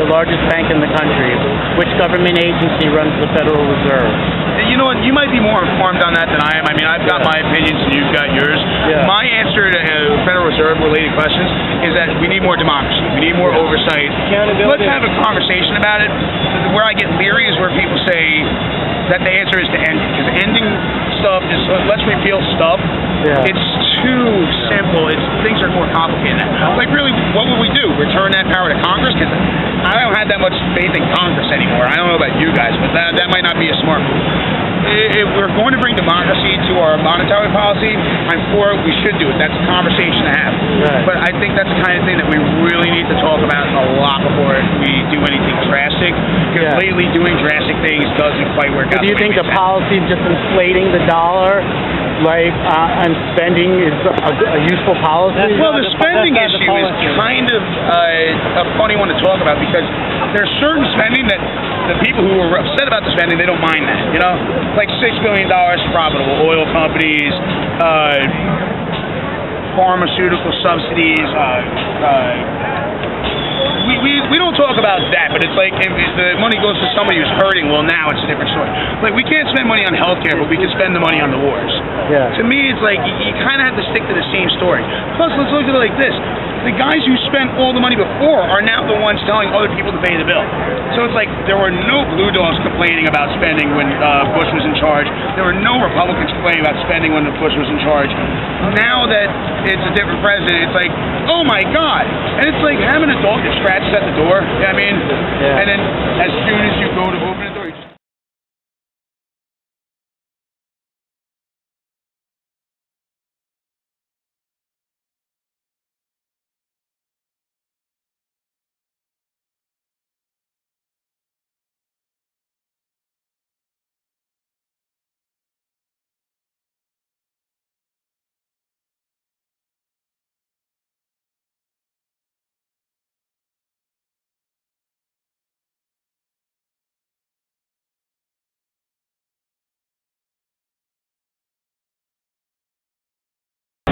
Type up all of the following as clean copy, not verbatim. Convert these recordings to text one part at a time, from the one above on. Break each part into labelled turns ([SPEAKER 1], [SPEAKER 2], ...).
[SPEAKER 1] the largest bank in the country? Which government agency runs the Federal Reserve?
[SPEAKER 2] You know what? You might be more informed on that than I am. I mean, I've got my opinions and you've got yours.
[SPEAKER 1] Yeah.
[SPEAKER 2] My answer to Federal Reserve-related questions is that we need more democracy. We need more oversight. Let's have a conversation about it. Where I get leery is where people say that the answer is to end it. Because ending stuff is, let's repeal stuff.
[SPEAKER 1] Yeah.
[SPEAKER 2] It's too simple. Things are more complicated now. Like, really, what would we do? Return that power to Congress? Because I don't have that much faith in Congress anymore. I don't know about you guys, but that might not be a smart move. If we're going to bring democracy to our monetary policy, I'm for it. We should do it. That's a conversation to have.
[SPEAKER 1] Right.
[SPEAKER 2] But I think that's the kind of thing that we really need to talk about a lot before we do anything drastic. Because lately, doing drastic things doesn't quite work out.
[SPEAKER 1] Do you think the policy of just inflating the dollar, right, and spending is a useful policy?
[SPEAKER 2] Well, the spending issue is kind of a funny one to talk about because there's certain spending that the people who are upset about the spending, they don't mind that, you know? Like $6 billion profitable oil companies, pharmaceutical subsidies, we don't talk about that, but it's like if the money goes to somebody who's hurting, well, now it's a different story. Like, we can't spend money on healthcare, but we can spend the money on the wars.
[SPEAKER 1] Yeah.
[SPEAKER 2] To me, it's like you kind of have to stick to the same story. Plus, let's look at it like this. The guys who spent all the money before are now the ones telling other people to pay the bill. So it's like there were no blue dogs complaining about spending when Bush was in charge. There were no Republicans complaining about spending when Bush was in charge. Now that it's a different president, it's like, oh my God. And it's like having a dog that scratches at the door. You know what I mean? Yeah. And then as soon as you go to open the door, you just...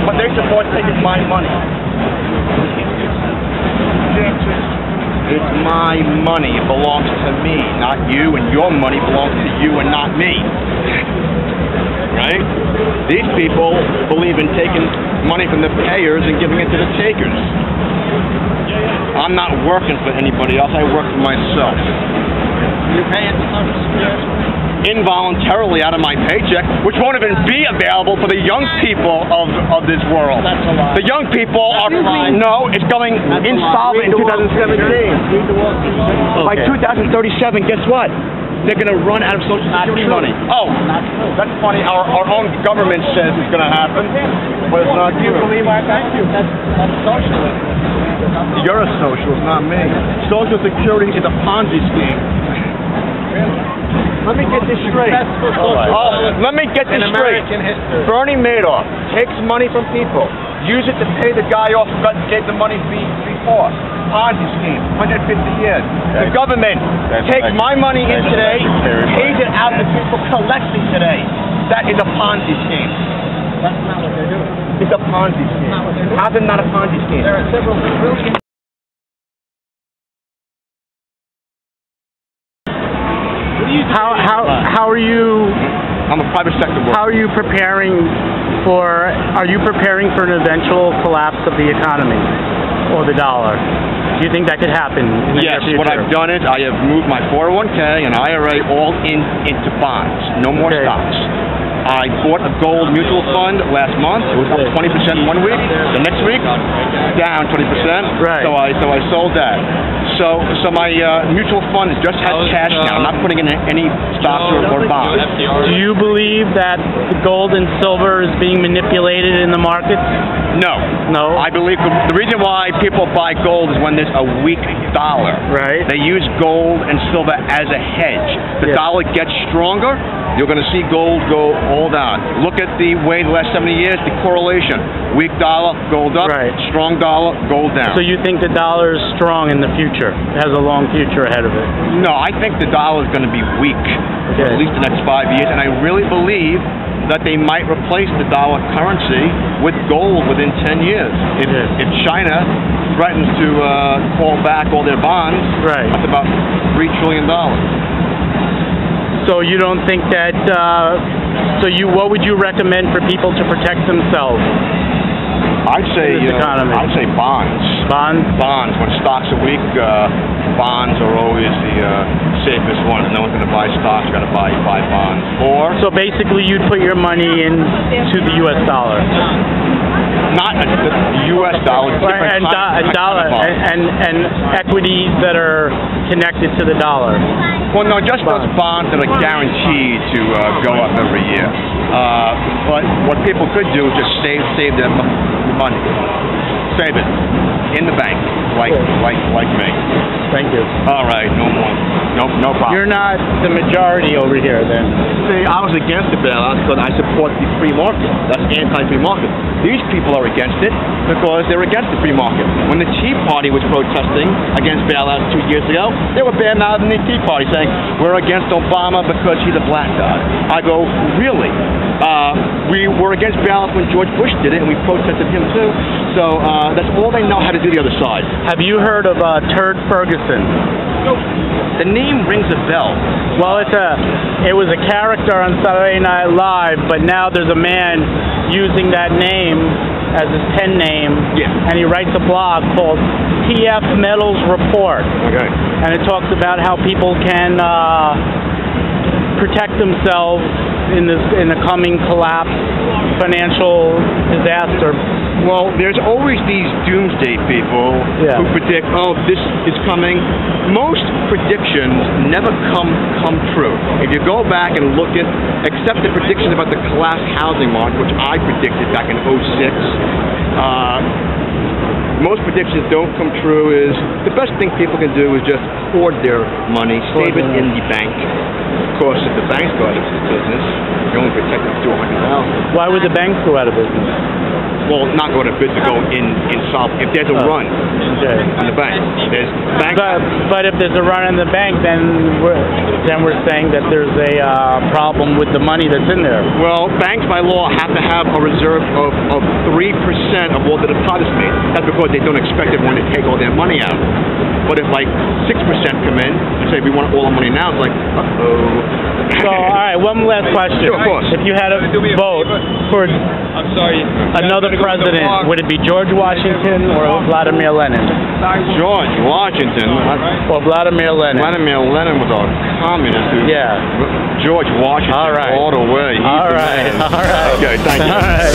[SPEAKER 3] But they support taking my money. It's my money. It belongs to me, not you, and your money belongs to you and not me. Right? These people believe in taking money from the payers and giving it to the takers. I'm not working for anybody else. I work for myself.
[SPEAKER 1] You're paying the Social
[SPEAKER 3] involuntarily out of my paycheck, which won't even be available for the young people of this world.
[SPEAKER 1] That's a lie.
[SPEAKER 3] The young people are... No, it's going insolvent in 2017. By 2037, guess what? They're going to run out of Social Security money. Oh, that's funny. Our own government says it's going to happen, but it's not true.
[SPEAKER 1] Do you believe our thank you? That's socialism.
[SPEAKER 3] You're a socialist, not me. Social Security is a Ponzi scheme. Let me get this straight. Let me get this straight. Bernie Madoff takes money from people, use it to pay the guy off who gave the money before. Ponzi scheme, 150 years. The government takes my money in today, pays it out to people collecting today. That is a Ponzi scheme.
[SPEAKER 1] That's not what they're doing.
[SPEAKER 3] It's a Ponzi scheme. How's it not a Ponzi scheme?
[SPEAKER 1] There are several really... How are you?
[SPEAKER 3] I'm a private sector worker.
[SPEAKER 1] How are you preparing for? Are you preparing for an eventual collapse of the economy or the dollar? Do you think that could happen in the near future?
[SPEAKER 3] What I've done is I have moved my 401k and IRA all into bonds. No more stocks. I bought a gold mutual fund last month. It was up 20% one week. The next week, down 20%.
[SPEAKER 1] Right.
[SPEAKER 3] So I sold that. So my mutual fund just has cash now. I'm not putting in any stocks or bonds.
[SPEAKER 1] Do you believe that the gold and silver is being manipulated in the markets?
[SPEAKER 3] No.
[SPEAKER 1] No.
[SPEAKER 3] I believe the reason why people buy gold is when there's a weak dollar.
[SPEAKER 1] Right.
[SPEAKER 3] They use gold and silver as a hedge. The dollar gets stronger, you're going to see gold go all down. Look at the way the last 70 years, the correlation. Weak dollar, gold up.
[SPEAKER 1] Right.
[SPEAKER 3] Strong dollar, gold down.
[SPEAKER 1] So you think the dollar is strong in the future? It has a long future ahead of it?
[SPEAKER 3] No, I think the dollar is going to be weak for at least the next 5 years. And I really believe that they might replace the dollar currency with gold within 10 years. If China threatens to call back all their bonds, that's about $3 trillion.
[SPEAKER 1] So you don't think that, what would you recommend for people to protect themselves?
[SPEAKER 3] I'd say bonds. Bonds. When stocks are weak, bonds are always the safest one. If no one's going to buy stocks, you got to buy bonds.
[SPEAKER 1] So basically, you'd put your money into the U.S. dollar.
[SPEAKER 3] Not the U.S. dollar,
[SPEAKER 1] and equities that are connected to the dollar.
[SPEAKER 3] Well, no, just those bonds that are guaranteed to go up every year. But what people could do is just save their money, save it in the bank, like me.
[SPEAKER 1] Thank you.
[SPEAKER 3] All right, no problem.
[SPEAKER 1] You're not the majority over here, then.
[SPEAKER 3] See, I was against the bailouts because I support the free market. That's anti-free market. These people are against it because they're against the free market. When the Tea Party was protesting against bailouts 2 years ago, they were badmouthing the Tea Party, saying, we're against Obama because he's a black guy. I go, really? We were against bailouts when George Bush did it, and we protested him too. So that's all they know how to do the other side.
[SPEAKER 1] Have you heard of Turd Ferguson?
[SPEAKER 3] The name rings a bell.
[SPEAKER 1] Well, it was a character on Saturday Night Live, but now there's a man using that name as his pen name, and he writes a blog called TF Metals Report.
[SPEAKER 3] Okay.
[SPEAKER 1] And it talks about how people can protect themselves in the coming collapse, financial disaster.
[SPEAKER 3] Well, there's always these doomsday people who predict, oh, this is coming. Most predictions never come true. If you go back and look at, except the predictions about the collapsed housing market, which I predicted back in '06, most predictions don't come true. The best thing people can do is just hoard their money, save it in the bank. Of course, if the banks go out of business, you only protect them to $100,000.
[SPEAKER 1] Why would the banks go out of business?
[SPEAKER 3] Well, not go out of business, go insolvent. If there's a run on the bank,
[SPEAKER 1] But if there's a run on the bank, then we're saying that there's a problem with the money that's in there.
[SPEAKER 3] Well, banks by law have to have a reserve of 3% of all the deposits made. That's because they don't expect everyone to take all their money out. But if like 6% come in and say we want all our money now, it's like, uh-oh.
[SPEAKER 1] So, all right, one last question.
[SPEAKER 3] Sure, of course.
[SPEAKER 1] If you had a vote for another president, would it be George Washington or Vladimir Lenin?
[SPEAKER 3] George Washington.
[SPEAKER 1] Or Vladimir Lenin.
[SPEAKER 3] Vladimir Lenin was a communist.
[SPEAKER 1] Yeah.
[SPEAKER 3] George Washington all the way.
[SPEAKER 1] All right.
[SPEAKER 3] Okay, thank you.
[SPEAKER 1] All right.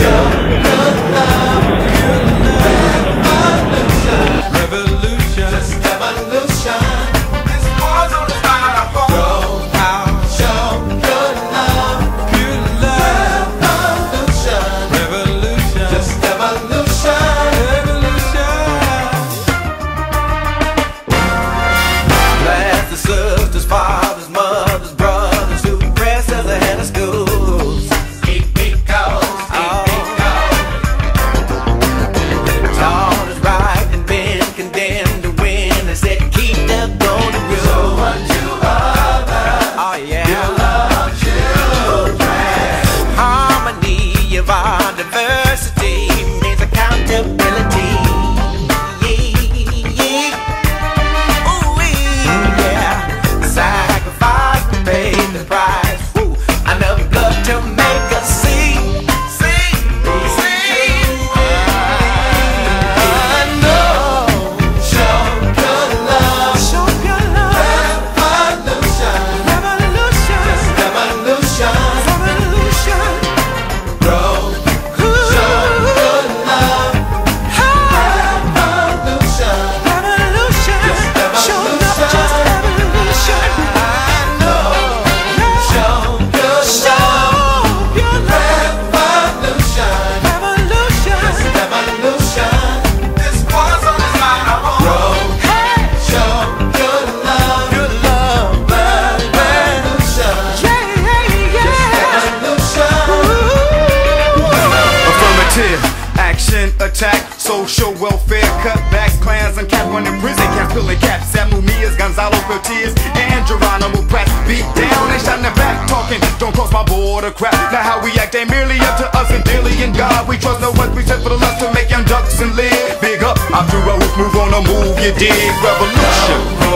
[SPEAKER 4] Attack, social welfare, cutbacks, clans, and cap on the prison caps, pulling caps, Samu Mias, Gonzalo Cortez, and Geronimo Pratt. Beat down, they shot in the back, talking, don't cross my border crap. Now how we act fact ain't merely up to us and daily in God. We trust no one we set for the lust to make young ducks and live. Big up, I'm through who's move on the move, you dig? Revolution.